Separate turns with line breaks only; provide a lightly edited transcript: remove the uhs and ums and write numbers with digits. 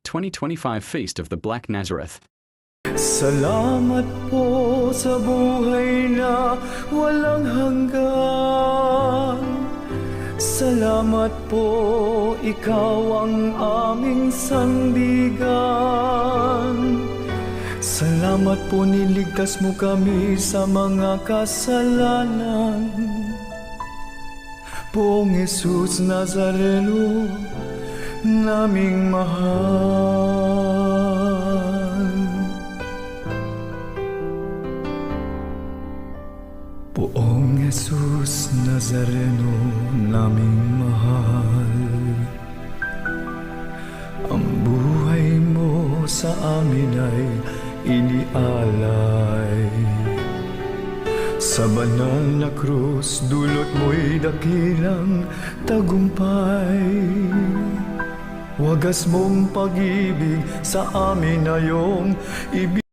2025 Feast of the Black Nazareth.
Salamat po sa buhay na walang hanggan. Salamat po, ikaw ang aming sandigan. Salamat po, niligtas mo kami sa mga kasalanan. Poong Jesus Nazareno, naming mahal. Poong Jesus Nazareno, naming mahal. Ang buhay mo sa amin ay inialay. Sa banal na krus, dulot mo'y dakilang tagumpay. Wagas mong pag-ibig sa amin na iyong ibig.